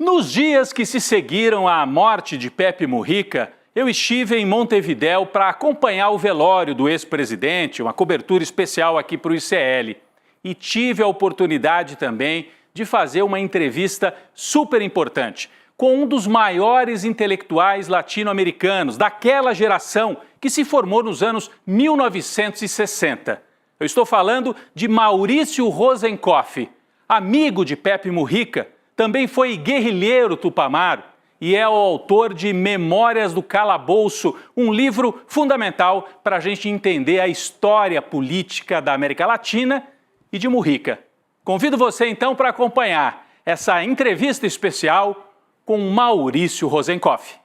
Nos dias que se seguiram à morte de Pepe Mujica, eu estive em Montevidéu para acompanhar o velório do ex-presidente, uma cobertura especial aqui para o ICL. E tive a oportunidade também de fazer uma entrevista super importante com um dos maiores intelectuais latino-americanos, daquela geração que se formou nos anos 1960. Eu estou falando de Maurício Rosenkoff, amigo de Pepe Mujica, também foi guerrilheiro tupamaro e é o autor de Memórias do Calabouço, um livro fundamental para a gente entender a história política da América Latina e de Mujica. Convido você então para acompanhar essa entrevista especial com Maurício Rosenkoff.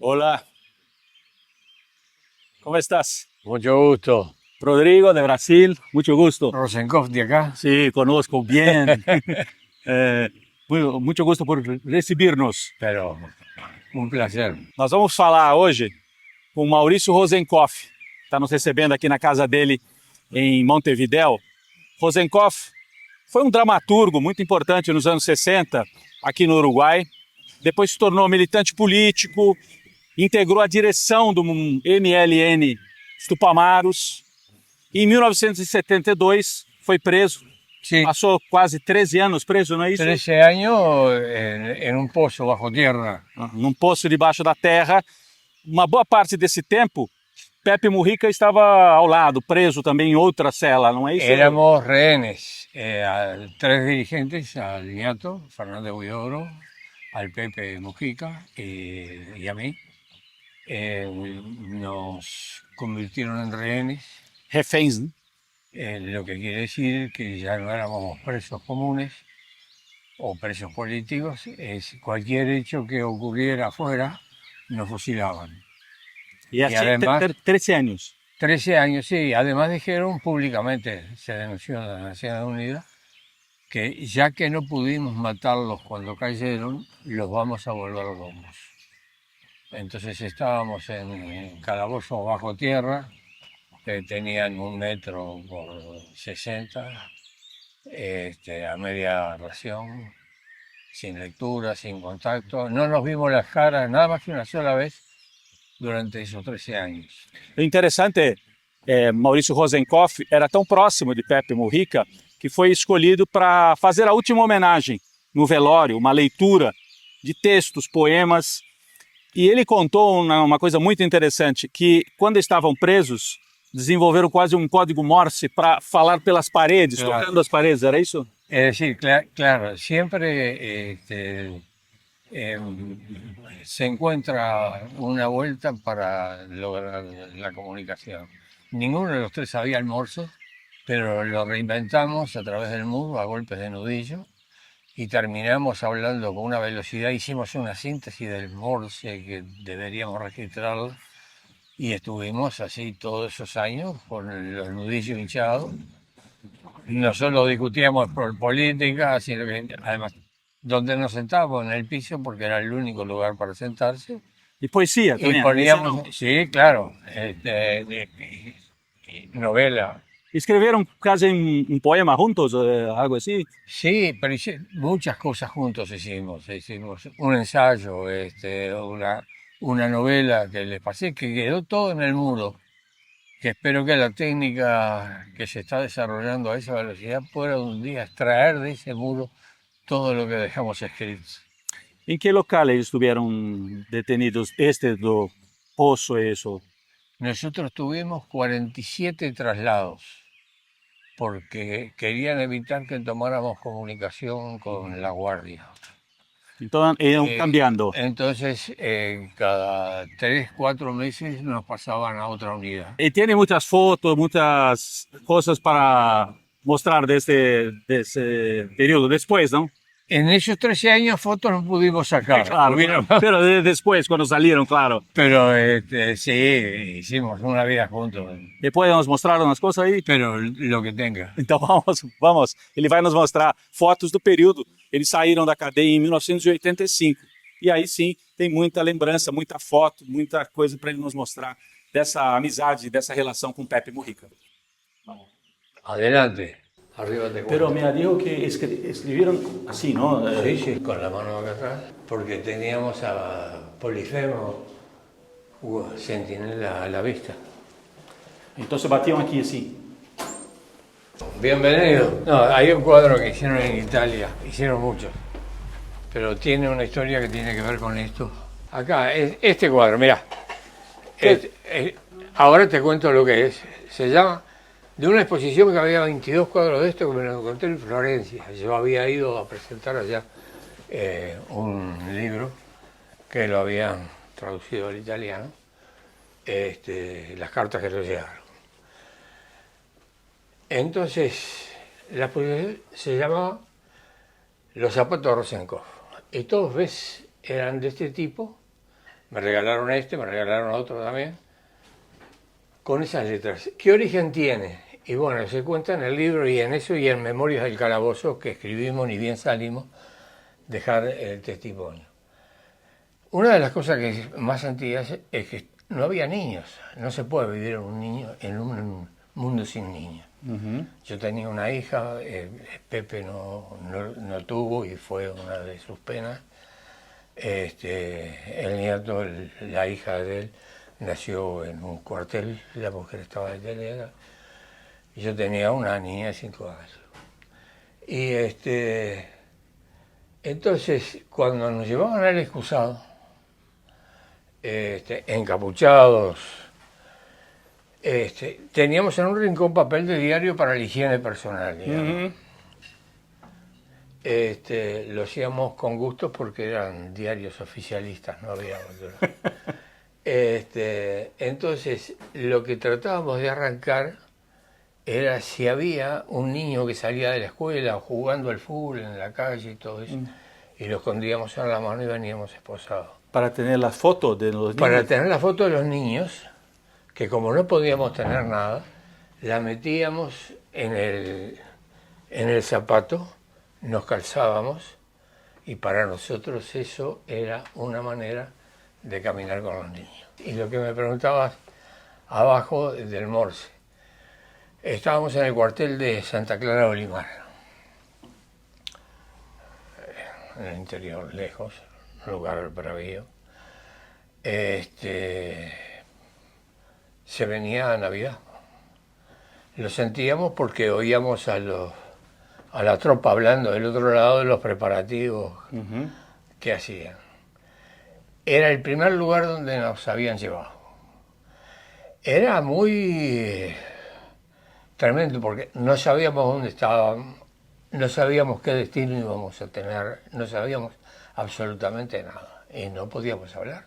Olá, como estás? Mucho gusto. Rodrigo, de Brasil, mucho gusto. Rosenkoff de acá. Sí, conozco bien. Muito gusto por recibir-nos. Pero un placer. Nós vamos falar hoje com Maurício Rosenkoff, está nos recebendo aqui na casa dele em Montevidéu. Rosenkoff foi um dramaturgo muito importante nos anos 60 aqui no Uruguai. Depois se tornou militante político, integrou a direção do MLN Tupamaros. Em 1972 foi preso. Sí, Passou quase 13 anos preso, não é isso? 13 años en un pozo bajo tierra. Num poço debaixo da terra. Uma boa parte desse tempo, Pepe Mujica estava ao lado, preso também em outra cela, não é isso? Éramos rehenes, tres dirigentes, al Niato, Fernández Huidobro, al Pepe Mujica y a mí. Nos convirtieron en rehenes, Reféns, né? lo que quiere decir que ya no éramos presos comunes o presos políticos. Cualquier hecho que ocurriera afuera nos fusilaban. E assim, además- 13 anos. 13 años, sí. Además dijeron públicamente, se denunció a las Naciones Unidas, que ya que no pudimos matarlos cuando cayeron, los vamos a volver locos. Entonces estábamos en calabozos bajo tierra, que tenían 1 metro por 60, a media ración, sin lectura, sin contacto. No nos vimos las caras nada más que una sola vez durante esos 13 años. O interessante Maurício Rosenkoff era tão próximo de Pepe Mujica que foi escolhido para fazer a última homenagem no velório, uma leitura de textos, poemas. E ele contou uma coisa muito interessante, que quando estavam presos, desenvolveram quase um código Morse para falar pelas paredes, Claro. tocando as paredes, era isso? Es decir, claro, siempre se encuentra una vuelta para lograr la comunicación. Ninguno de los tres sabía el Morse, pero lo reinventamos a través del muro a golpes de nudillo y terminamos hablando con una velocidad. Hicimos una síntesis del Morse que deberíamos registrar y estuvimos así todos esos años con los nudillos hinchados. No solo discutíamos por política, sino que además donde nos sentábamos en el piso porque era el único lugar para sentarse. E poesia também. Y poníamos, sí, claro, novela. Escreveram quase um poema juntos, algo assim? Sí, pero muchas cosas juntos hicimos. Hicimos un ensayo, una novela que les pasé, que quedó todo en el muro. Que espero que la técnica que se está desarrollando a esa velocidad pueda un día extraer de ese muro todo lo que dejamos escrito. Em que local eles estiveram detenidos, do poço e isso? Nosotros tuvimos 47 traslados porque querían evitar que tomáramos comunicación con la guardia. Então iam cambiando. Entonces, cada 3, 4 meses nos pasaban a otra unidad. E tem muitas fotos, muitas coisas para mostrar desse período depois, não? En esos 13 años fotos no pudimos sacar. Claro, pero después, cuando salieron, claro. Pero sí, hicimos una vida juntos. Depois nos mostraram as coisas aí. Pero lo que tenga. Então vamos. Ele vai nos mostrar fotos do período. Eles saíram da cadeia em 1985. E aí sim, tem muita lembrança, muita foto, muita coisa para ele nos mostrar dessa amizade, dessa relação com Pepe Mujica. Adelante. Arriba te Pero me dijo que escribieron así, ¿no? Sí, sí, con la mano acá atrás, porque teníamos a Polifemo, Centinela a la vista. Entonces batían aquí así. Bienvenido. No, hay un cuadro que hicieron en Italia, hicieron muchos, pero tiene una historia que tiene que ver con esto. Acá, este cuadro, mirá. Ahora te cuento lo que es. Se llama, de una exposición que había 22 cuadros de esto que me lo encontré en Florencia. Yo había ido a presentar allá un libro que lo habían traducido al italiano, las cartas que lo llegaron. Entonces, la exposición se llamaba Los zapatos de Rosenkopf. Y todos, ves, eran de este tipo. Me regalaron me regalaron otro también, con esas letras. ¿Qué origen tiene? Y bueno, se cuenta en el libro y en eso y en Memorias del Calabozo, que escribimos, ni bien salimos, dejar el testimonio. Una de las cosas que más antiguas es que no había niños. No se puede vivir en un mundo sin niños. Yo tenía una hija, Pepe no tuvo y fue una de sus penas. El nieto, la hija de él, nació en un cuartel, la mujer estaba detenida. Yo tenía una niña de 5 años. Y entonces, cuando nos llevaban al excusado, encapuchados, teníamos en un rincón papel de diario para la higiene personal, digamos. Lo hacíamos con gusto porque eran diarios oficialistas, no había otro. Entonces, lo que tratábamos de arrancar era si había un niño que salía de la escuela jugando al fútbol en la calle y todo eso, y lo escondíamos en la mano y veníamos esposados. Para tener las fotos de los niños. Para tener la foto de los niños, que como no podíamos tener nada, la metíamos en el zapato, nos calzábamos, y para nosotros eso era una manera de caminar con los niños. Y lo que me preguntabas abajo del Morse, estábamos en el cuartel de Santa Clara de Olimar, en el interior, lejos, un lugar bravío. Se venía a Navidad. Lo sentíamos porque oíamos a la tropa hablando del otro lado de los preparativos que hacían. Era el primer lugar donde nos habían llevado. Era muy tremendo porque no sabíamos dónde estábamos, no sabíamos qué destino íbamos a tener, no sabíamos absolutamente nada y no podíamos hablar.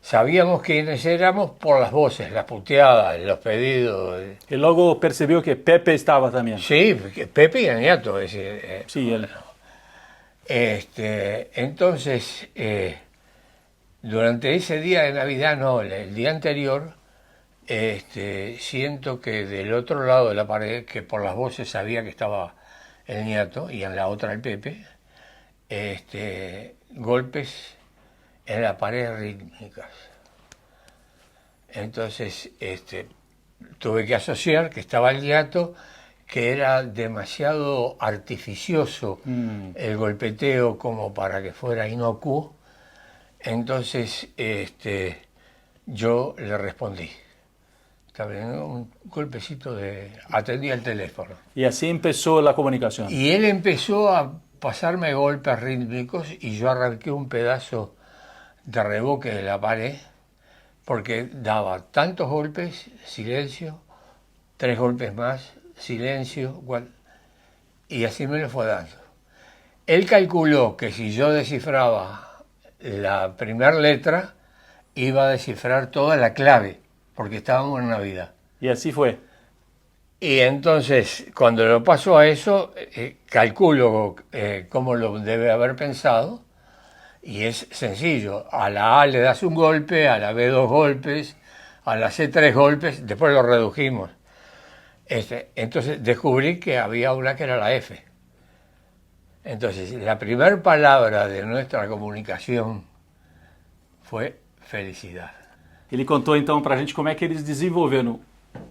Sabíamos quiénes éramos por las voces, las puteadas, los pedidos. Y luego percibió que Pepe estaba también. Sí, Pepe y el nieto. Sí, él. Entonces, durante ese día de Navidad, no, el día anterior, siento que del otro lado de la pared, que por las voces sabía que estaba el nieto y en la otra el Pepe, golpes en la pared rítmicas. Entonces, tuve que asociar que estaba el nieto, que era demasiado artificioso el golpeteo como para que fuera inocuo. Entonces, yo le respondí. Un golpecito atendí el teléfono. Y así empezó la comunicación. Y él empezó a pasarme golpes rítmicos y yo arranqué un pedazo de reboque de la pared porque daba tantos golpes, silencio, 3 golpes más, silencio, y así me lo fue dando. Él calculó que si yo descifraba la primera letra, iba a descifrar toda la clave, porque estábamos en Navidad. Y así fue. Y entonces, cuando lo paso a eso, calculo cómo lo debe haber pensado, y es sencillo. A la A le das un golpe, a la B 2 golpes, a la C 3 golpes, después lo redujimos. Entonces descubrí que había una que era la F. Entonces, la primera palabra de nuestra comunicação foi felicidade. Ele contou então para a gente como é que eles desenvolveram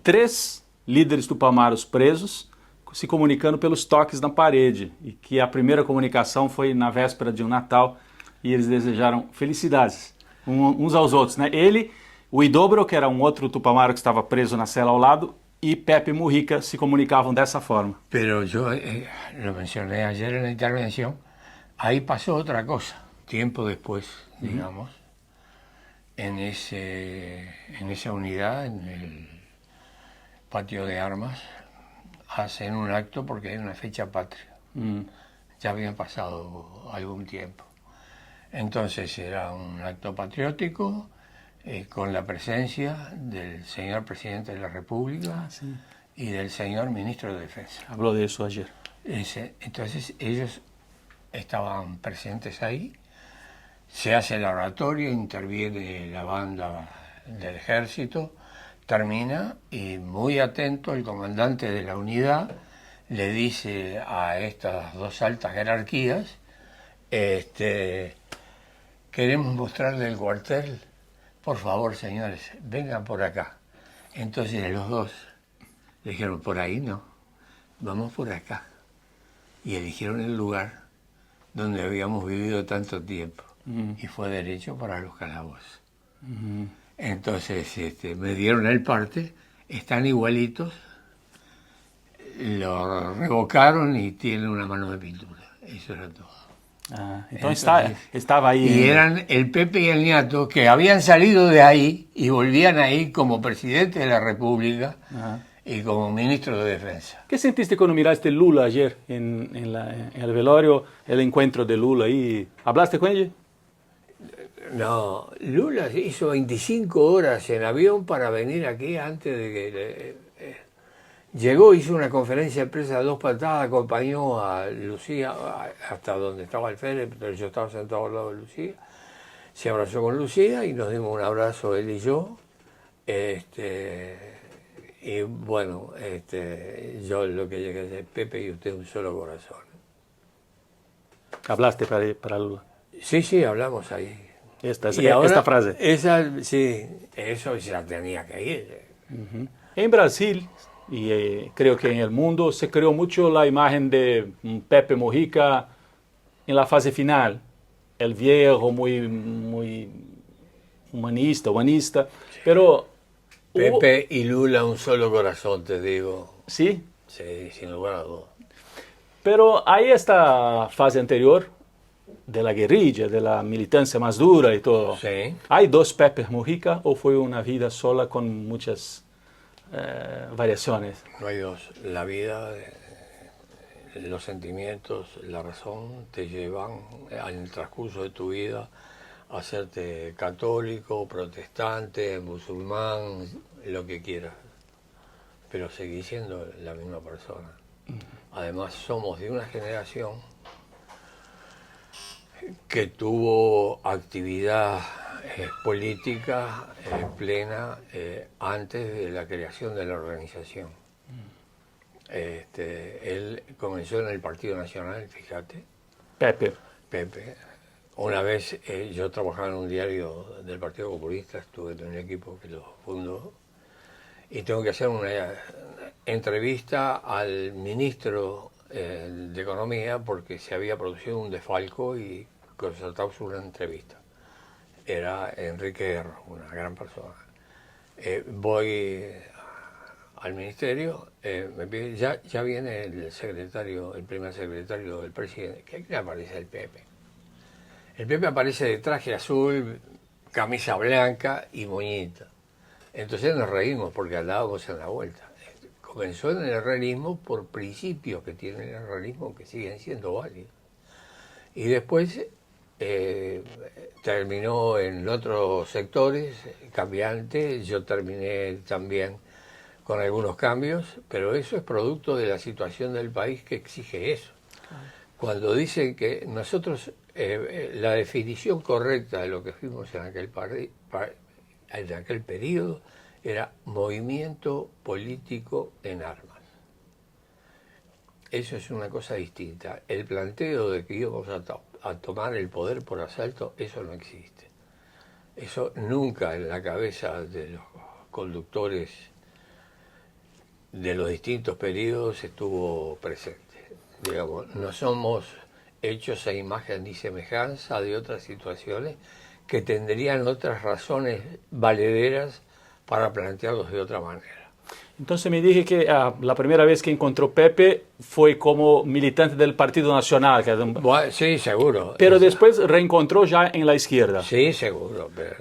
3 líderes tupamaros presos, se comunicando pelos toques na parede, e que a primeira comunicação foi na véspera de um Natal e eles desejaram felicidades uns aos outros, né? Ele, o Idobro, que era um outro tupamaro que estava preso na cela ao lado, e Pepe Mujica se comunicavam dessa forma. Pero yo lo mencioné ayer en la intervención, ahí pasó otra cosa, tiempo después, digamos, en esa unidad, en el patio de armas, hacen un acto porque hay una fecha patria. Ya había pasado algún tiempo. Entonces era un acto patriótico con la presencia del señor presidente de la República y del señor ministro de Defensa. Habló de eso ayer. Entonces ellos estaban presentes ahí, se hace el oratorio, interviene la banda del ejército, termina y muy atento el comandante de la unidad le dice a estas 2 altas jerarquías, queremos mostrarle el cuartel, por favor señores, vengan por acá. Entonces los 2 le dijeron, por ahí no, vamos por acá. Y eligieron el lugar donde habíamos vivido tanto tiempo. Y fue derecho para los calabozos. Entonces me dieron el parte, están igualitos, lo revocaron y tienen una mano de pintura. Eso era todo. Entonces estaba ahí. Y eran el Pepe y el Niato que habían salido de ahí y volvían ahí como presidente de la República y como ministro de Defensa. ¿Qué sentiste cuando miraste Lula ayer en el velorio, el encuentro de Lula ahí? ¿Hablaste con ella? No, Lula hizo 25 horas en avión para venir aquí antes de que... llegó, hizo una conferencia de prensa de 2 patadas, acompañó a Lucía hasta donde estaba el féretro, yo estaba sentado al lado de Lucía, se abrazó con Lucía y nos dimos un abrazo él y yo. Y bueno, yo lo que llegué a decir, Pepe y usted un solo corazón. ¿Hablaste para Lula? Sí, hablamos ahí. Esta frase. Sí, eso ya tenía que ir. En Brasil, y creo que en el mundo, se creó mucho la imagen de Pepe Mujica en la fase final. El viejo, muy humanista, pero... Pepe y Lula un solo corazón, te digo. ¿Sí? Sí, sin lugar a dudas. Pero hay esta fase anterior de la guerrilla, de la militancia más dura y todo. Sí. ¿Hay 2 Pepe Mujica o fue una vida sola con muchas variaciones? No hay 2. La vida, los sentimientos, la razón te llevan en el transcurso de tu vida a hacerte católico, protestante, musulmán, lo que quieras. Pero seguís siendo la misma persona. Además somos de una generación que tuvo actividad política plena antes de la creación de la organización. Él comenzó en el Partido Nacional, fíjate. Pepe. Una vez yo trabajaba en un diario del Partido Comunista, estuve en un equipo que lo fundó, y tengo que hacer una entrevista al ministro de Economía porque se había producido un desfalco y concertamos una entrevista. Era Enrique Guerra, una gran persona. Voy al ministerio, me pide, ya viene el primer secretario del presidente, que aparece el Pepe. El Pepe aparece de traje azul, camisa blanca y moñita. Entonces nos reímos porque andábamos en la vuelta. Comenzó en el realismo por principios que tiene el realismo que siguen siendo válidos. Y después terminó en otros sectores cambiantes. Yo terminé también con algunos cambios, pero eso es producto de la situación del país que exige eso. Cuando dicen que nosotros, la definición correcta de lo que fuimos en aquel periodo era movimiento político en armas. Eso es una cosa distinta. El planteo de que íbamos a tomar el poder por asalto, eso no existe. Eso nunca en la cabeza de los conductores de los distintos periodos estuvo presente. Digamos, no somos hechos a imagen y semejanza de otras situaciones que tendrían otras razones valederas para plantearlos de otra manera. Entonces me dije que la primera vez que encontró Pepe fue como militante del Partido Nacional. Bueno, sí, seguro. Pero después reencontró ya en la izquierda. Sí, seguro. Pero,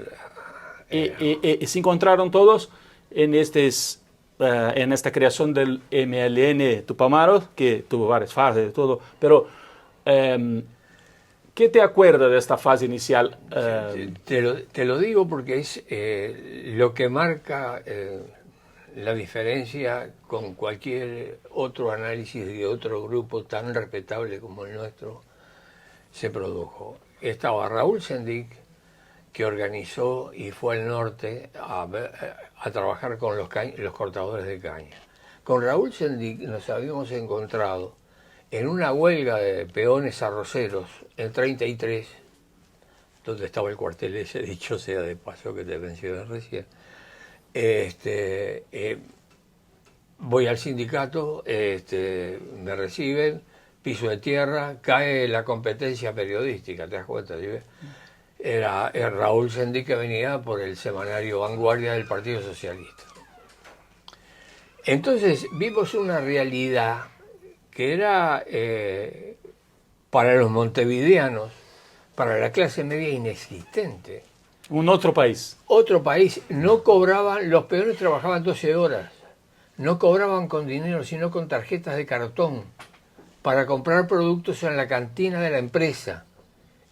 y se encontraron todos en esta creación del MLN Tupamaros, que tuvo varias fases y todo. Pero, ¿qué te acuerdas de esta fase inicial? Te lo digo porque es lo que marca la diferencia con cualquier otro análisis de otro grupo tan respetable como el nuestro se produjo. Estaba Raúl Sendic, que organizó y fue al norte a trabajar con los cortadores de caña. Con Raúl Sendic nos habíamos encontrado en una huelga de peones arroceros en 33, donde estaba el cuartel ese, dicho sea de paso que te mencioné recién. Voy al sindicato, me reciben, piso de tierra, cae la competencia periodística, ¿te das cuenta? ¿Sí? Era Raúl Sendic, que venía por el semanario Vanguardia del Partido Socialista. Entonces vimos una realidad que era para los montevideanos, para la clase media, inexistente. Un otro país. Otro país. No cobraban, los peones trabajaban 12 horas. No cobraban con dinero, sino con tarjetas de cartón para comprar productos en la cantina de la empresa.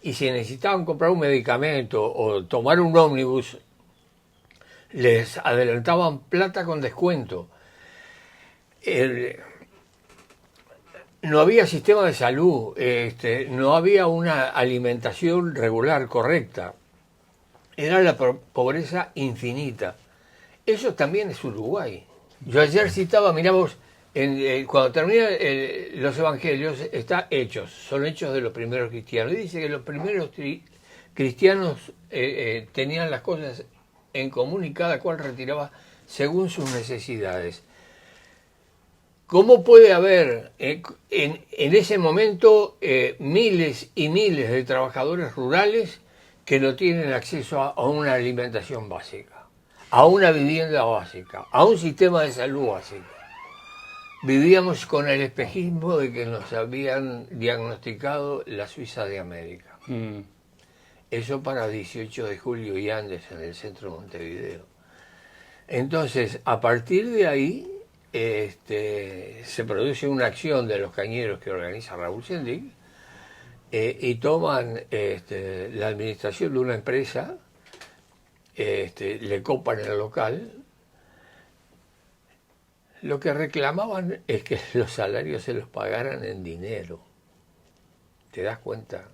Y si necesitaban comprar un medicamento o tomar un ómnibus, les adelantaban plata con descuento. No había sistema de salud, no había una alimentación regular, correcta. Era la pobreza infinita. Eso también es Uruguay. Yo ayer citaba, mirá vos, cuando termina los evangelios, está Hechos, son hechos de los primeros cristianos. Y dice que los primeros cristianos tenían las cosas en común y cada cual retiraba según sus necesidades. ¿Cómo puede haber en ese momento miles y miles de trabajadores rurales que no tienen acceso a una alimentación básica, a una vivienda básica, a un sistema de salud básico? Vivíamos con el espejismo de que nos habían diagnosticado la Suiza de América. Eso para 18 de julio y Andes, en el centro de Montevideo. Entonces, a partir de ahí, se produce una acción de los cañeros que organiza Raúl Sendic, y toman la administración de una empresa, le copan el local. Lo que reclamaban es que los salarios se los pagaran en dinero. ¿Te das cuenta?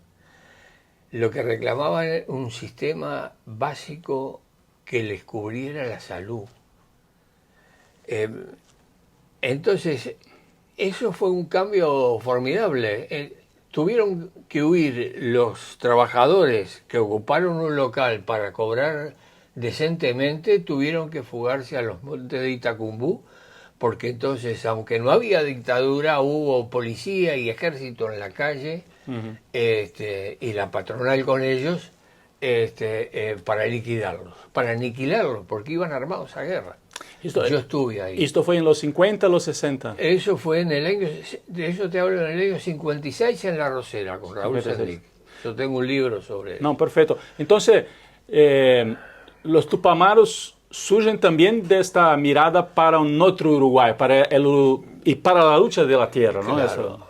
Lo que reclamaban era un sistema básico que les cubriera la salud. Entonces, eso fue un cambio formidable. Tuvieron que huir los trabajadores que ocuparon un local para cobrar decentemente, tuvieron que fugarse a los montes de Itacumbú, porque entonces, aunque no había dictadura, hubo policía y ejército en la calle, y la patronal con ellos, para aniquilarlos, porque iban armados a guerra. Yo estuve ahí. ¿Esto fue en los 50, los 60? Eso fue en el año, de eso te hablo, en el año 56 en La Rosera, con Raúl Sendic. Yo tengo un libro sobre eso. No, perfecto. Entonces, los Tupamaros surgen también de esta mirada para un otro Uruguay, y para la lucha de la tierra, ¿no? Claro. Eso.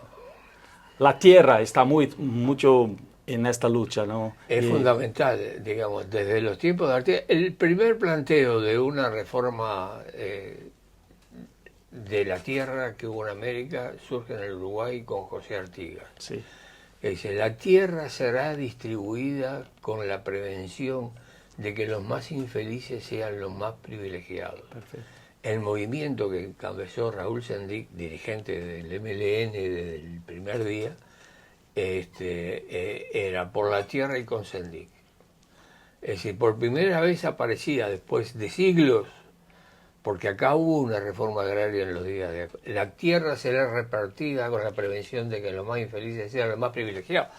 La tierra está mucho en esta lucha, ¿no? Es fundamental, digamos, desde los tiempos de Artigas. El primer planteo de una reforma de la tierra que hubo en América surge en el Uruguay con José Artigas. Sí. Que dice, la tierra será distribuida con la prevención de que los más infelices sean los más privilegiados. Perfecto. El movimiento que encabezó Raúl Sendic, dirigente del MLN desde el primer día, era por la tierra y con Sendic. Es decir, por primera vez aparecía después de siglos, porque acá hubo una reforma agraria en los días de... La tierra será repartida con la prevención de que los más infelices sean los más privilegiados.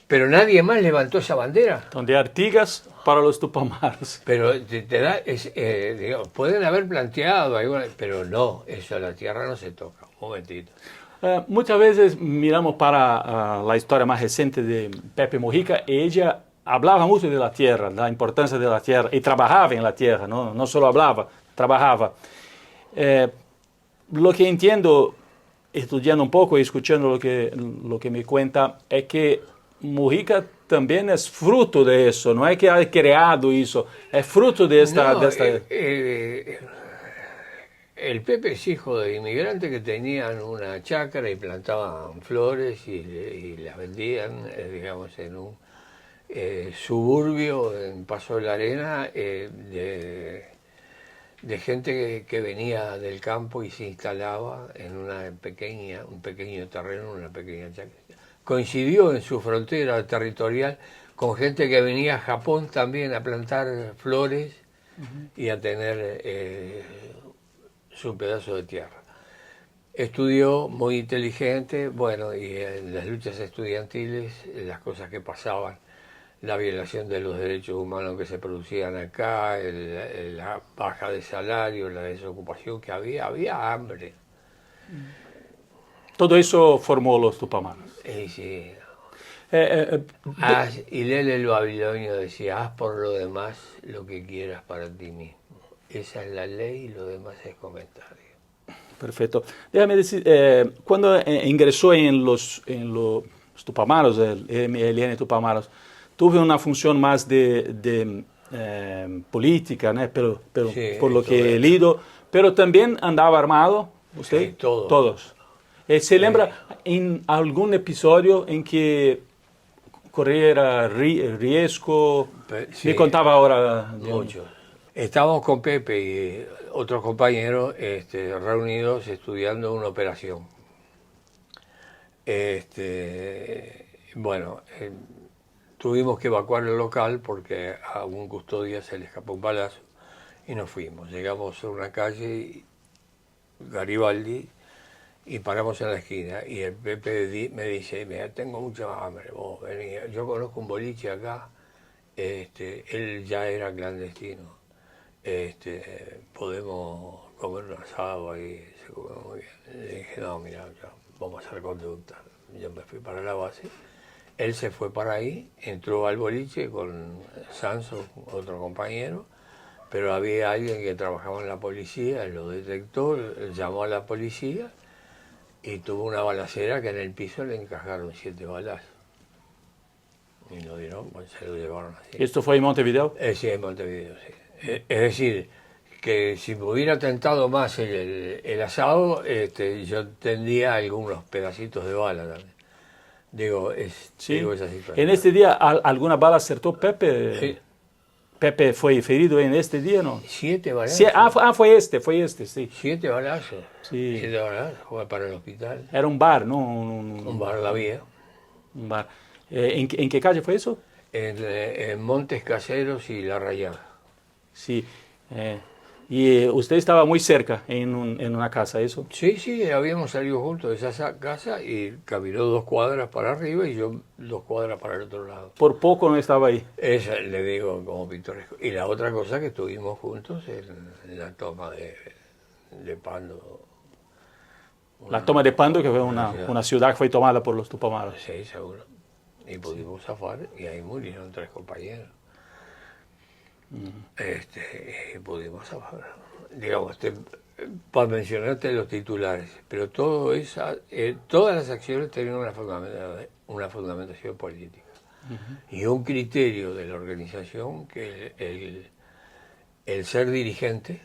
Pero nadie más levantó esa bandera. Donde Artigas para los Tupamaros. Pero digamos, pueden haber planteado, pero no, eso, la tierra no se toca. Un momentito. Muchas veces miramos para la historia más reciente de Pepe Mujica. Ella hablaba mucho de la tierra, la importancia de la tierra, y trabajaba en la tierra, no solo hablaba, trabajaba. Lo que entiendo, estudiando un poco y escuchando lo que me cuenta, es que Mujica también es fruto de eso, no es que haya creado eso, es fruto de esta... No, de esta... El Pepe es hijo de inmigrantes que tenían una chácara y plantaban flores y las vendían, digamos, en un suburbio en Paso de la Arena, de gente que venía del campo y se instalaba en un pequeño terreno, una pequeña chácara. Coincidió en su frontera territorial con gente que venía a Japón también a plantar flores y a tener su pedazo de tierra. Estudió, muy inteligente, bueno, y en las luchas estudiantiles, las cosas que pasaban, la violación de los derechos humanos que se producían acá, la baja de salario, la desocupación que había hambre. Todo eso formó los Tupamaros. Sí. Y Lele el babilonio decía, haz por lo demás lo que quieras para ti mismo. Esa es la ley y lo demás es comentario. Perfecto. Déjame decir, cuando ingresó en los Tupamaros, el MLN Tupamaros, tuve una función más de política, ¿no? pero Sí, por lo que he leído, pero también andaba armado, ¿usted? Sí, todos. Todos. ¿Se lembra en algún episodio en que corriera riesgo? Sí, Me contaba ahora. muchos. Estábamos con Pepe y otros compañeros reunidos estudiando una operación. Tuvimos que evacuar el local porque a un custodia se le escapó un balazo y nos fuimos. Llegamos a una calle, Garibaldi, y paramos en la esquina. Y el Pepe me dice, mira, tengo mucha hambre, vos vení. Yo conozco un boliche acá, él ya era clandestino. Podemos comer un asado ahí, se come muy bien. Le dije, no, mira, vamos a hacer conducta. Yo me fui para la base. Él se fue para ahí, entró al boliche con Sanso, otro compañero, pero había alguien que trabajaba en la policía, lo detectó, llamó a la policía y tuvo una balacera que en el piso le encajaron 7 balazos. Y lo dieron, pues se lo llevaron así. ¿Esto fue en Montevideo? Sí, en Montevideo, sí. Es decir, que si me hubiera tentado más el asado, yo tendría algunos pedacitos de bala también. Digo, digo esa situación. En este día, ¿alguna bala acertó Pepe? Sí. Pepe fue ferido en este día, ¿no? 7 balazos. Sí, fue este, sí. 7 balazos. Sí. 7 balazos, fue para el hospital. Era un bar, ¿no? Un bar La Vía. Un bar. ¿En qué calle fue eso? En Montes Caseros y La Rayada. Sí. Y usted estaba muy cerca en una casa, ¿eso? Sí, habíamos salido juntos de esa casa y caminó 2 cuadras para arriba y yo 2 cuadras para el otro lado. Por poco no estaba ahí. Esa le digo como pintoresco. Y la otra cosa que estuvimos juntos en la toma de Pando. La toma de Pando, que fue una ciudad que fue tomada por los Tupamaros. Sí, seguro. Y pudimos zafar y ahí murieron 3 compañeros. Y pudimos zafar. Digamos, para mencionarte los titulares, pero todas las acciones tenían una fundamentación política. Y un criterio de la organización que el ser dirigente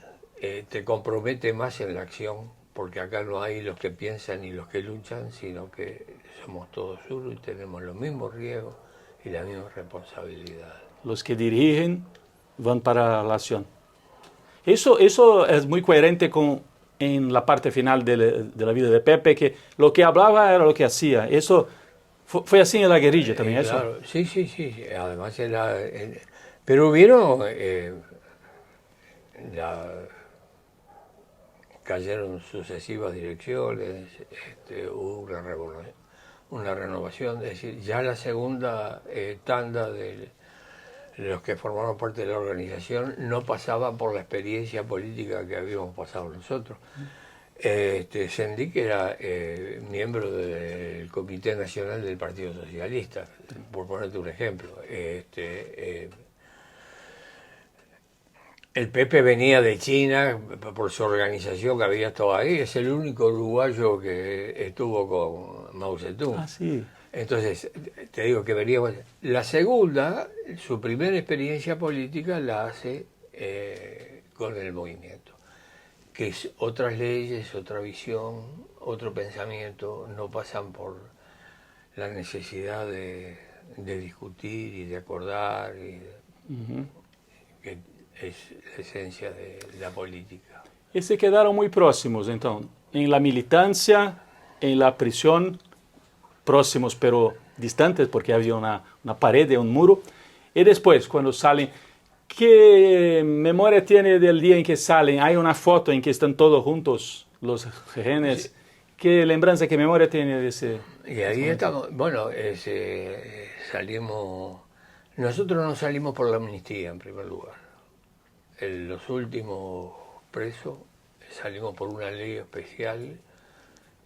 te compromete más en la acción porque acá no hay los que piensan y los que luchan, sino que somos todos uno y tenemos los mismos riesgos y la misma responsabilidad. Los que dirigen van para la acción. Eso es muy coherente con en la parte final de la vida de Pepe, que lo que hablaba era lo que hacía. Eso fue así en la guerrilla también, eso. Claro, sí. Además pero hubieron cayeron sucesivas direcciones, hubo una renovación, es decir, ya la segunda tanda de los que formaron parte de la organización no pasaba por la experiencia política que habíamos pasado nosotros. Sendik era miembro del Comité Nacional del Partido Socialista, por ponerte un ejemplo. El Pepe venía de China por su organización que había estado ahí, es el único uruguayo que estuvo con Mao Zedong. Ah, sí. Entonces, te digo que veníamos. La segunda, su primera experiencia política la hace con el movimiento, que es otras leyes, otra visión, otro pensamiento, no pasan por la necesidad de discutir y de acordar, que es la esencia de la política. Y se quedaron muy próximos, entonces, en la militancia, en la prisión, próximos pero distantes porque había una pared y un muro. Y después, cuando salen, ¿qué memoria tiene del día en que salen? Hay una foto en que están todos juntos, los rehenes. Sí. ¿Qué lembranza, qué memoria tiene de ese? Y ahí estamos, bueno, salimos, nosotros no salimos por la amnistía en primer lugar. Los últimos presos salimos por una ley especial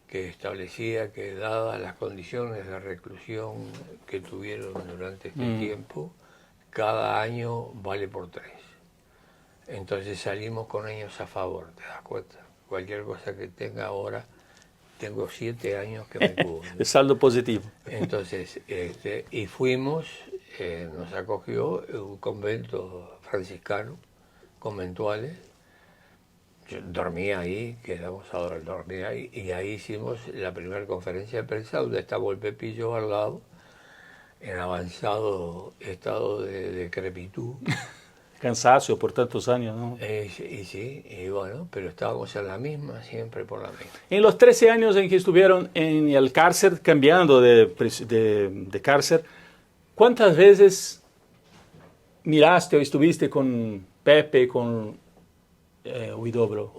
que establecía que dadas las condiciones de reclusión que tuvieron durante este tiempo, cada año vale por 3. Entonces salimos con años a favor, ¿te das cuenta? Cualquier cosa que tenga ahora, tengo 7 años que me cubren. El saldo positivo. Entonces, y fuimos, nos acogió un convento franciscano, conventuales. Yo dormía ahí, quedamos a dormir ahí, y ahí hicimos la primera conferencia de prensa donde estaba el Pepillo al lado, en avanzado estado de decrepitud. Cansancio por tantos años, ¿no? Y bueno, pero estábamos en la misma, siempre por la misma. En los 13 años en que estuvieron en el cárcel, cambiando de cárcel, ¿cuántas veces miraste o estuviste con Pepe, con Huidobro?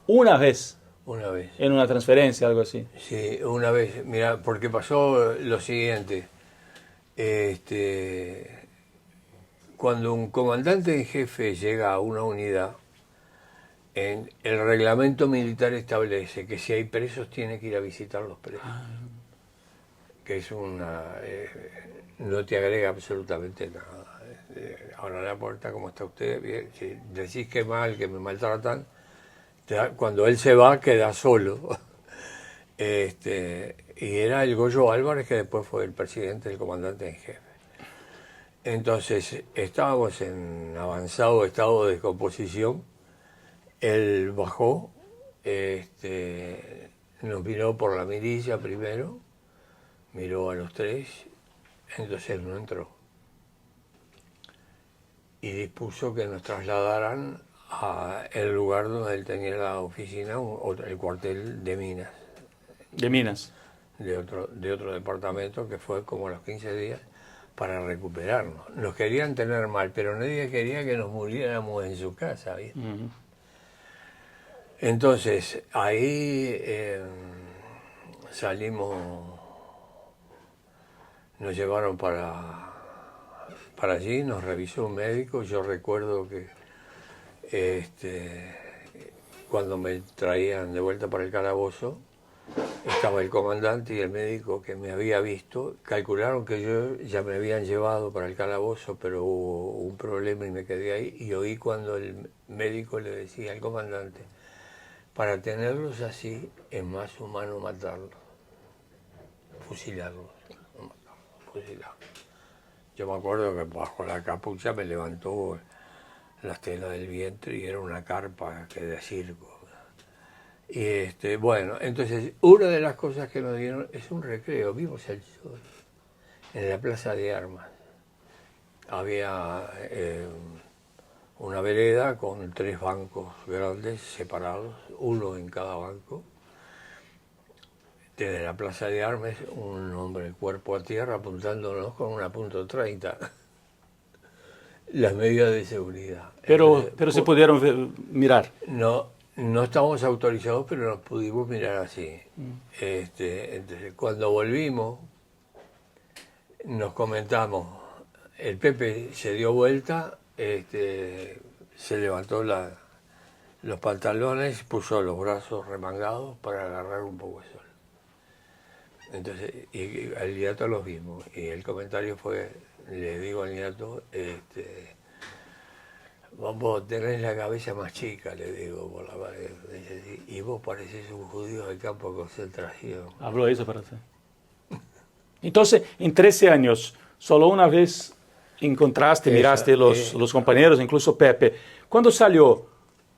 Una vez. Una vez. En una transferencia, algo así. Sí, una vez. Mira, porque pasó lo siguiente. Cuando un comandante en jefe llega a una unidad, el reglamento militar establece que si hay presos tiene que ir a visitar los presos. Que es no te agrega absolutamente nada. Ahora la puerta, ¿cómo está usted? Bien, si decís que mal, que me maltratan, cuando él se va queda solo. Y era el Goyo Álvarez, que después fue el presidente del comandante en jefe. Entonces estábamos en avanzado estado de descomposición. Él bajó, nos miró por la mirilla primero, miró a los 3, entonces no entró. Y dispuso que nos trasladaran al lugar donde él tenía la oficina, el cuartel de Minas. ¿De Minas? De otro departamento, que fue como a los 15 días, para recuperarnos. Nos querían tener mal, pero nadie quería que nos muriéramos en su casa, ¿viste? Entonces, ahí salimos, nos llevaron para allí, nos revisó un médico. Yo recuerdo que cuando me traían de vuelta para el calabozo, estaba el comandante y el médico que me había visto. Calcularon que yo ya me habían llevado para el calabozo, pero hubo un problema y me quedé ahí. Y oí cuando el médico le decía al comandante: para tenerlos así es más humano matarlos, fusilarlos, no matarlos, fusilarlos. Yo me acuerdo que bajo la capucha me levantó las telas del vientre y era una carpa que de circo. Bueno, entonces una de las cosas que nos dieron es un recreo, vimos el sol en la Plaza de Armas. Había una vereda con 3 bancos grandes separados, uno en cada banco. Desde la Plaza de Armas, un hombre cuerpo a tierra apuntándonos con una .30. Las medidas de seguridad. Pero se pudieron mirar. No, no estábamos autorizados, pero nos pudimos mirar así. Entonces, cuando volvimos, nos comentamos, el Pepe se dio vuelta, se levantó los pantalones, puso los brazos remangados para agarrar un poco de sol. Entonces, y al nieto los vimos, y el comentario fue, le digo al nieto, vos tenés la cabeza más chica, le digo, por la pared. Dice, sí, y vos parecés un judío del campo de concentración. Habló eso para usted. Entonces, en 13 años, solo una vez encontraste, miraste los compañeros, incluso Pepe. Cuando salió,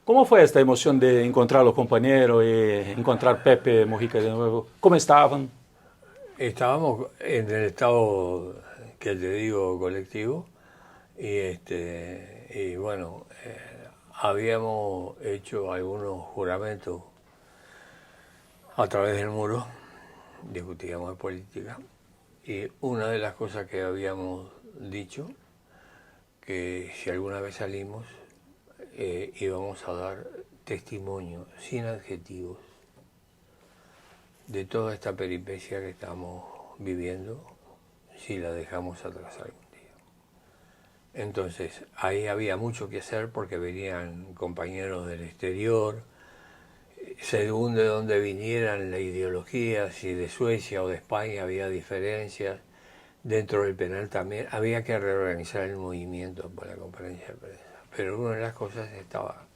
¿cómo fue esta emoción de encontrar a los compañeros y encontrar Pepe Mujica de nuevo? ¿Cómo estaban? Estábamos en el estado que te digo colectivo y bueno, habíamos hecho algunos juramentos a través del muro, discutíamos de política y una de las cosas que habíamos dicho, que si alguna vez salimos íbamos a dar testimonio sin adjetivos de toda esta peripecia que estamos viviendo, si la dejamos atrás algún día. Entonces, ahí había mucho que hacer porque venían compañeros del exterior, según de dónde vinieran la ideología, si de Suecia o de España había diferencias, dentro del penal también, había que reorganizar el movimiento para la conferencia de prensa, pero una de las cosas estaba.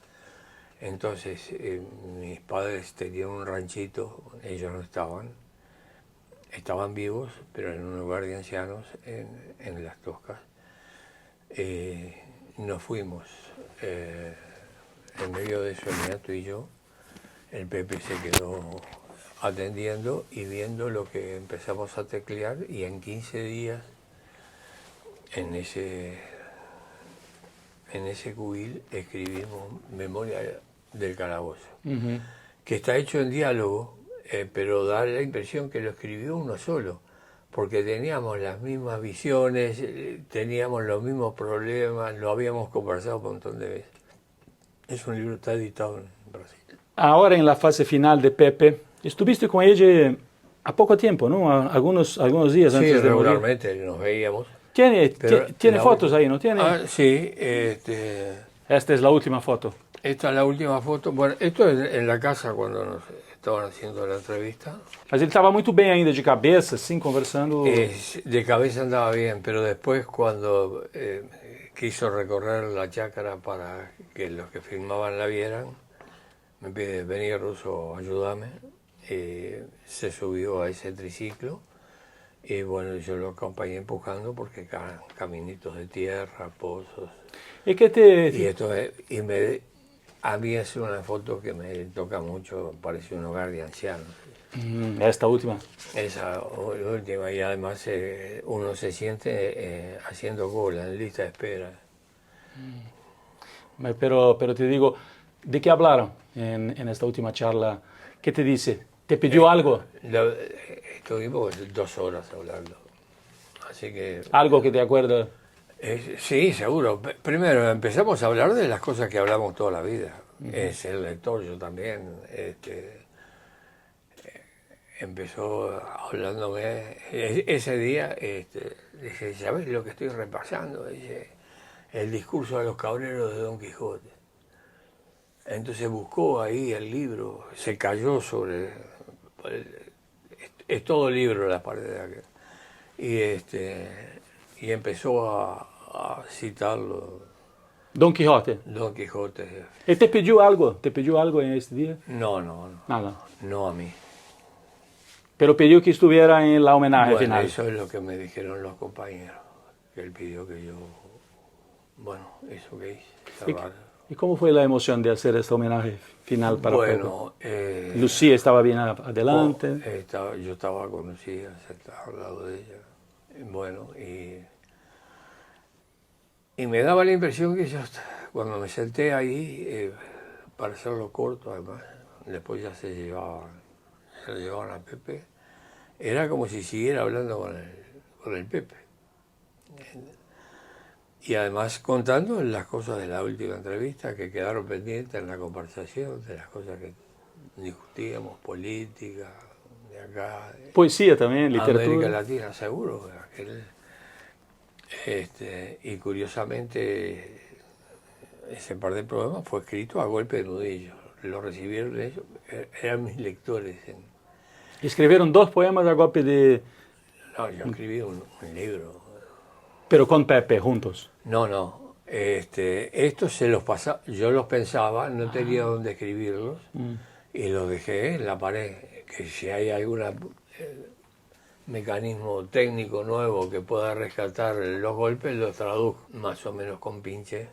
Entonces, mis padres tenían un ranchito, ellos no estaban vivos, pero en un lugar de ancianos, en Las Toscas. Nos fuimos, en medio de eso, el nieto y yo, el Pepe se quedó atendiendo y viendo lo que empezamos a teclear, y en 15 días, en ese cubil, escribimos Memoria del Calabozo, que está hecho en diálogo, pero da la impresión que lo escribió uno solo, porque teníamos las mismas visiones, teníamos los mismos problemas, lo habíamos conversado un montón de veces. Es un libro que está editado en Brasil. Ahora en la fase final de Pepe, estuviste con ella a poco tiempo, ¿no? Algunos días antes de morir. Sí, regularmente nos veíamos. ¿Tiene fotos ahí, no tiene? Sí. Esta es la última foto. Esta es la última foto. Bueno, esto es en la casa cuando nos estaban haciendo la entrevista. Mas ele estava muito bem ainda de cabeça, assim, conversando. De cabeza andaba bien, pero después cuando quiso recorrer la chácara para que los que filmaban la vieran, me pide, vení Russo, ayúdame. Se subió a ese triciclo y bueno, yo lo acompañé empujando porque caminitos de tierra, pozos. ¿Y qué te...? A mí es una foto que me toca mucho, parece un hogar de ancianos. Esta última. Esa última, y además uno se siente haciendo cola, en lista de espera. Pero te digo, ¿de qué hablaron en esta última charla? ¿Qué te dice? ¿Te pidió algo? Estuvimos 2 horas hablando, así que... ¿Algo que te acuerdas? Sí, seguro. Primero empezamos a hablar de las cosas que hablamos toda la vida. Es el lector, yo también. Empezó hablándome. Ese día dije, ¿sabes lo que estoy repasando? Dice, el discurso de los cabreros de Don Quijote. Entonces buscó ahí el libro, se cayó sobre... Es todo libro la parte de aquel. Y empezó a citarlo. Don Quijote. Don Quijote. ¿Él te pidió algo? ¿Te pidió algo en este día? No. Nada. No a mí. Pero pidió que estuviera en la homenaje final. Eso es lo que me dijeron los compañeros. Que él pidió que yo... Bueno, eso que hice. ¿Y cómo fue la emoción de hacer este homenaje final para Bueno, Pepe? Lucía estaba bien adelante. yo estaba con Lucía, sentado al lado de ella. Bueno, y me daba la impresión que yo, cuando me senté ahí, para hacerlo corto además, después ya se lo llevaban a Pepe, era como si siguiera hablando con el Pepe. Y además contando las cosas de la última entrevista que quedaron pendientes en la conversación, de las cosas que discutíamos, política, de acá, de Poesía también, literatura. América Latina, seguro. Y curiosamente, ese par de programas fue escrito a golpe de nudillo. Lo recibieron ellos, eran mis lectores. Escribieron 2 poemas a golpe de... No, yo escribí un libro. Pero con Pepe juntos. No. Estos se los pasaba, yo los pensaba, no tenía dónde escribirlos y los dejé en la pared. Que si hay algún mecanismo técnico nuevo que pueda rescatar los golpes, los traduzco más o menos con Pinche.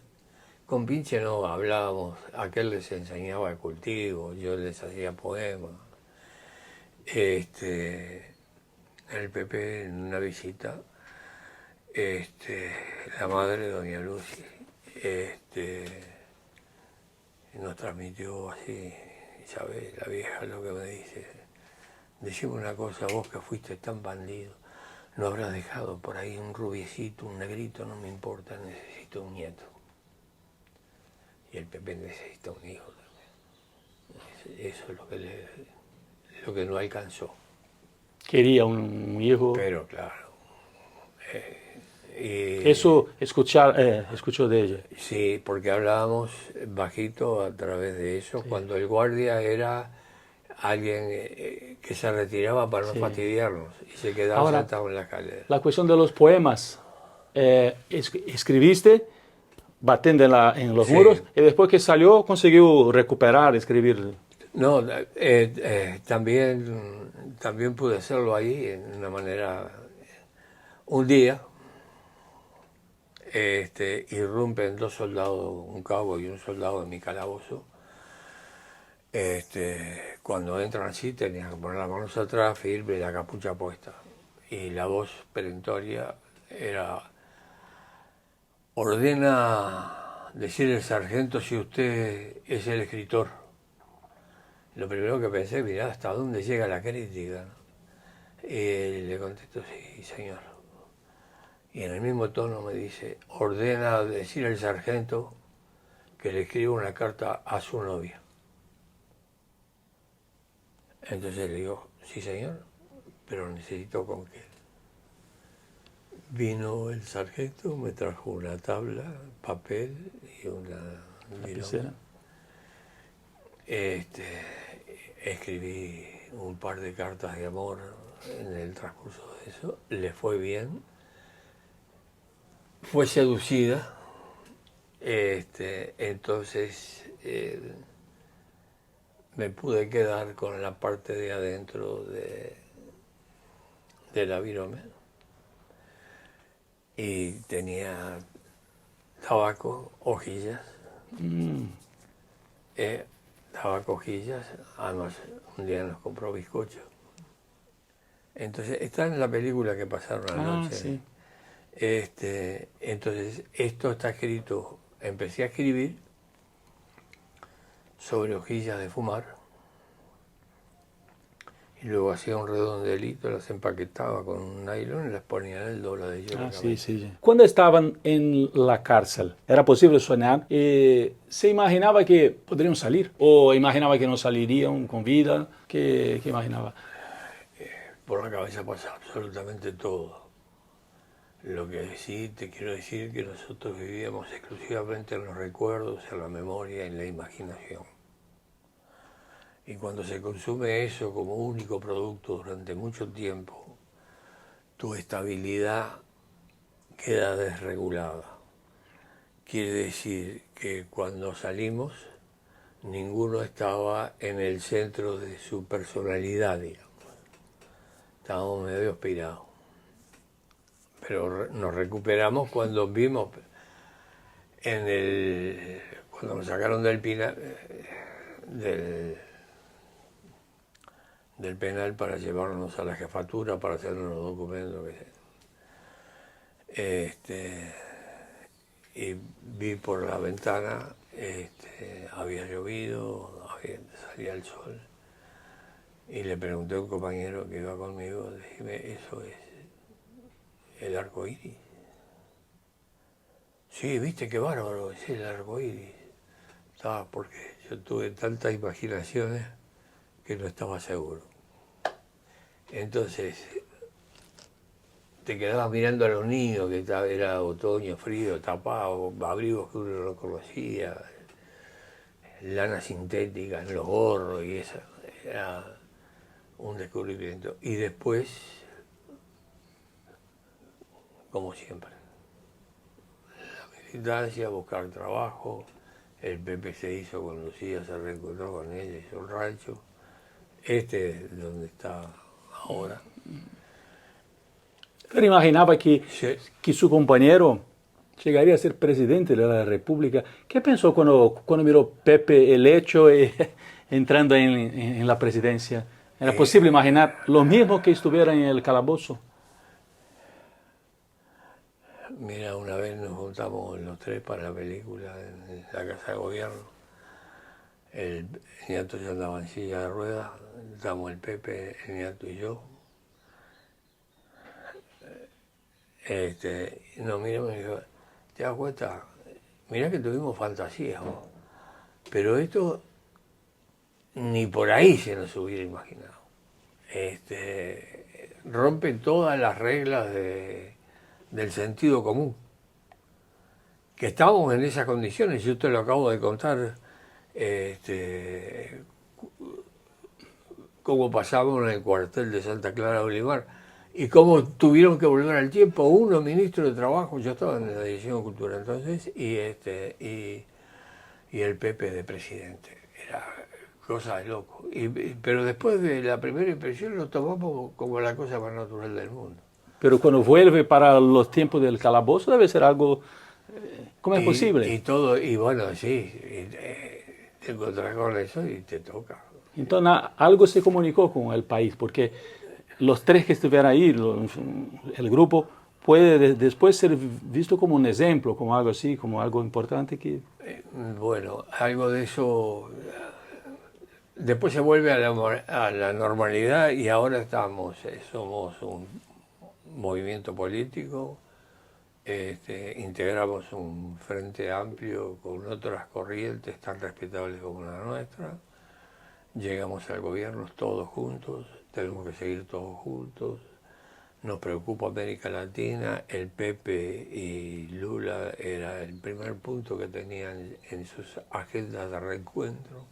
Con Pinche no hablábamos, aquel les enseñaba el cultivo, yo les hacía poemas. El Pepe en una visita, la madre, doña Lucy, nos transmitió así, ¿sabes? La vieja lo que me dice, decime una cosa, vos que fuiste tan bandido, no habrás dejado por ahí un rubiecito, un negrito, no me importa, necesito un nieto. Y el Pepe necesita un hijo también. Eso es lo que no alcanzó. Quería un hijo. Pero claro. Eso escuchó de ella. Sí, porque hablábamos bajito a través de eso, sí. Cuando el guardia era alguien que se retiraba para no fastidiarnos y se quedaba ahora, sentado en la escalera. La cuestión de los poemas. Escribiste batiendo en los muros y después que salió consiguió recuperar, escribir. No, también pude hacerlo ahí en una manera. Un día irrumpen 2 soldados, un cabo y un soldado en mi calabozo. Cuando entran así tenían que poner las manos atrás, firme y la capucha puesta. Y la voz perentoria era: ordena decir el sargento si usted es el escritor. Lo primero que pensé, mirá, ¿hasta dónde llega la crítica? Y le contesto, sí, señor. Y en el mismo tono me dice, ordena decir al sargento que le escriba una carta a su novia. Entonces le digo, sí, señor, pero necesito con qué. Vino el sargento, me trajo una tabla, papel y una lapicera. Escribí un par de cartas de amor en el transcurso de eso, le fue bien, fue seducida, entonces me pude quedar con la parte de adentro de la virome y tenía tabaco, hojillas. Tabaco, hojillas, además un día nos compró bizcocho. Entonces, está en la película que pasaron anoche. Sí. Entonces, esto está escrito, empecé a escribir sobre hojillas de fumar y luego hacía un redondelito, las empaquetaba con un nylon y las ponía en el dobladillo. Sí. Cuando estaban en la cárcel, ¿era posible soñar? ¿Se imaginaba que podrían salir? ¿O imaginaba que no salirían con vida? ¿Qué imaginaba? Por la cabeza pasa absolutamente todo. Lo que sí te quiero decir que nosotros vivíamos exclusivamente en los recuerdos, en la memoria, en la imaginación. Y cuando se consume eso como único producto durante mucho tiempo, tu estabilidad queda desregulada. Quiere decir que cuando salimos, ninguno estaba en el centro de su personalidad, digamos. Estábamos medio aspirados. Pero nos recuperamos cuando vimos cuando me sacaron del penal para llevarnos a la jefatura para hacer unos documentos y vi por la ventana, había llovido, salía el sol, y le pregunté a un compañero que iba conmigo, dime, ¿eso es el arco iris? Sí, viste qué bárbaro, es el arco iris. Porque yo tuve tantas imaginaciones que no estaba seguro. Entonces, te quedabas mirando a los niños, que era otoño, frío, tapado, abrigos que uno no conocía, lana sintética en los gorros y eso. Era un descubrimiento. Y después, como siempre, la militancia, buscar trabajo. El Pepe se hizo con Lucía, se reencontró con ella, hizo un rancho. Este es donde está ahora. ¿Pero imaginaba que, Sí. que su compañero llegaría a ser presidente de la República? ¿Qué pensó cuando miró Pepe el hecho entrando en la presidencia? ¿Era posible imaginar lo mismo que estuviera en el calabozo? Mira, una vez nos juntamos los tres para la película en la Casa de Gobierno. El nieto ya andaba en silla de ruedas, estábamos el Pepe, el nieto y yo. Nos miramos y dijo, ¿te das cuenta? Mirá que tuvimos fantasías, vos. Pero esto ni por ahí se nos hubiera imaginado. Rompe todas las reglas del sentido común. Que estábamos en esas condiciones, yo te lo acabo de contar, cómo pasamos en el cuartel de Santa Clara de Olivar y cómo tuvieron que volver al tiempo. Uno, ministro de Trabajo, yo estaba en la Dirección de Cultura entonces, y el Pepe de presidente. Era cosa de loco. Pero después de la primera impresión lo tomamos como la cosa más natural del mundo. Pero cuando vuelve para los tiempos del calabozo debe ser algo... ¿Cómo es posible? Y todo, y bueno, sí, te encontrás con eso y te toca. Entonces algo se comunicó con el país, porque los tres que estuvieran ahí, el grupo, puede después ser visto como un ejemplo, como algo así, como algo importante que... Bueno, algo de eso después se vuelve a la normalidad y ahora somos un movimiento político, integramos un frente amplio con otras corrientes tan respetables como la nuestra, llegamos al gobierno todos juntos, tenemos que seguir todos juntos, nos preocupa América Latina, el Pepe y Lula era el primer punto que tenían en sus agendas de reencuentro.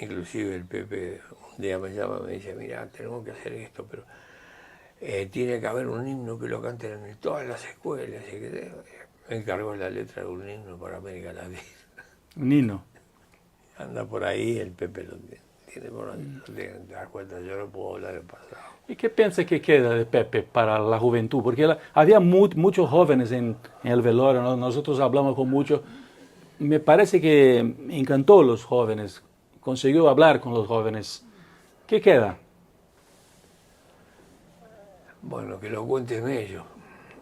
Inclusive el Pepe un día me llama y me dice, mira, tenemos que hacer esto, pero tiene que haber un himno que lo canten en todas las escuelas. Y me encargó la letra de un himno para América Latina. Un himno. Anda por ahí, el Pepe lo tiene por ahí, te das cuenta, yo no puedo hablar del pasado. ¿Y qué piensa que queda de Pepe para la juventud? Porque había muchos jóvenes en el velorio, ¿no? Nosotros hablamos con muchos. Me parece que encantó a los jóvenes, consiguió hablar con los jóvenes. ¿Qué queda? Bueno, que lo cuenten ellos.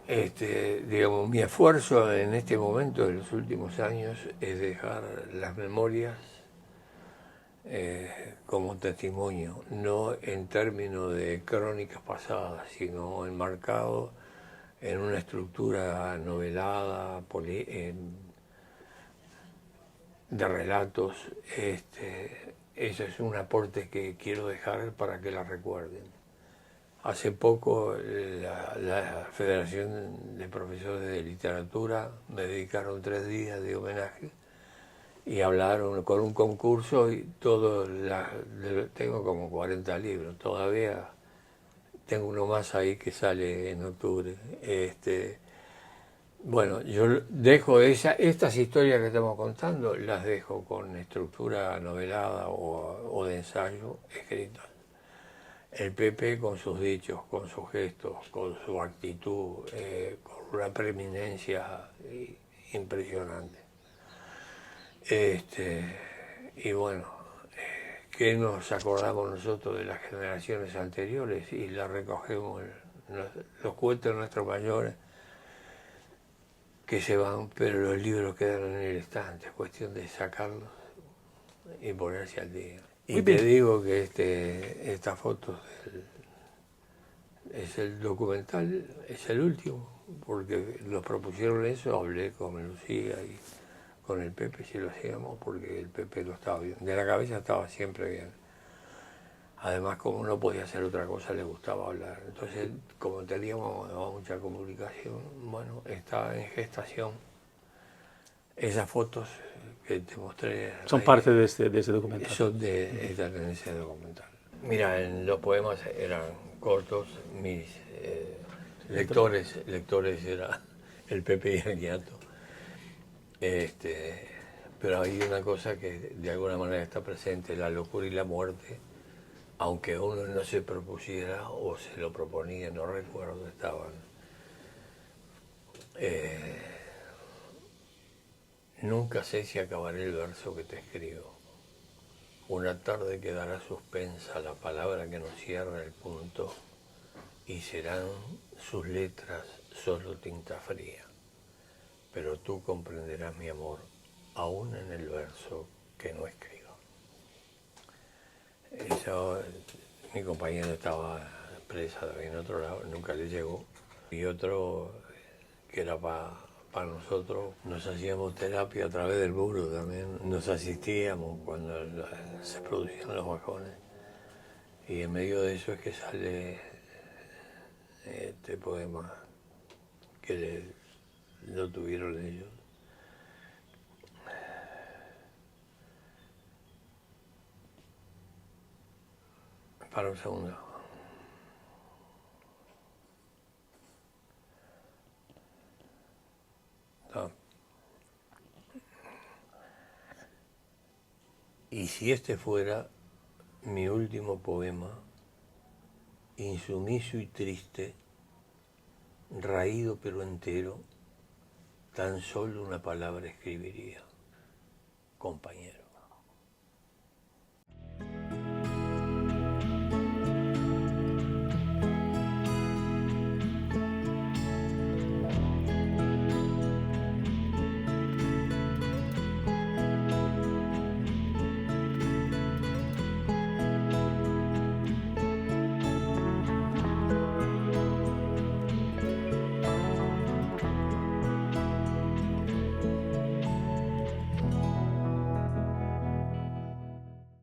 Digamos, mi esfuerzo en este momento, en los últimos años, es dejar las memorias como testimonio, no en términos de crónicas pasadas, sino enmarcado en una estructura novelada, de relatos. Eso es un aporte que quiero dejar para que la recuerden. Hace poco la Federación de Profesores de Literatura me dedicaron 3 días de homenaje y hablaron con un concurso y tengo como 40 libros, todavía tengo uno más ahí que sale en octubre. Bueno, yo dejo estas historias que estamos contando, las dejo con estructura novelada o de ensayo escritas. El Pepe con sus dichos, con sus gestos, con su actitud, con una preeminencia impresionante. Y bueno, que nos acordamos nosotros de las generaciones anteriores y la recogemos, los cuentos de nuestros mayores que se van, pero los libros quedan en el estante, es cuestión de sacarlos y ponerse al día. Y Muy te bien. digo que esta foto es el documental, es el último, porque nos propusieron eso, hablé con Lucía y con el Pepe si lo hacíamos, porque el Pepe no estaba bien, de la cabeza estaba siempre bien. Además, como no podía hacer otra cosa, le gustaba hablar. Entonces, como teníamos mucha comunicación, bueno, estaba en gestación. Esas fotos que te mostré Son ahí, parte de ese documental. son de ese documental. Mira, los poemas eran cortos, mis lectores era el Pepe y el Ñato. Pero hay una cosa que de alguna manera está presente, la locura y la muerte, aunque uno no se propusiera o se lo proponía, no recuerdo, estaban. Nunca sé si acabaré el verso que te escribo. Una tarde quedará suspensa la palabra que nos cierra el punto y serán sus letras solo tinta fría. Pero tú comprenderás mi amor, aún en el verso que no escribo. Eso, mi compañero estaba presa en otro lado, nunca le llegó. Y otro que era para nosotros, nos hacíamos terapia a través del muro también, nos asistíamos cuando se producían los bajones. Y en medio de eso es que sale este poema que lo tuvieron ellos. Para un segundo. No. Y si este fuera mi último poema, insumiso y triste, raído pero entero, tan solo una palabra escribiría: compañero.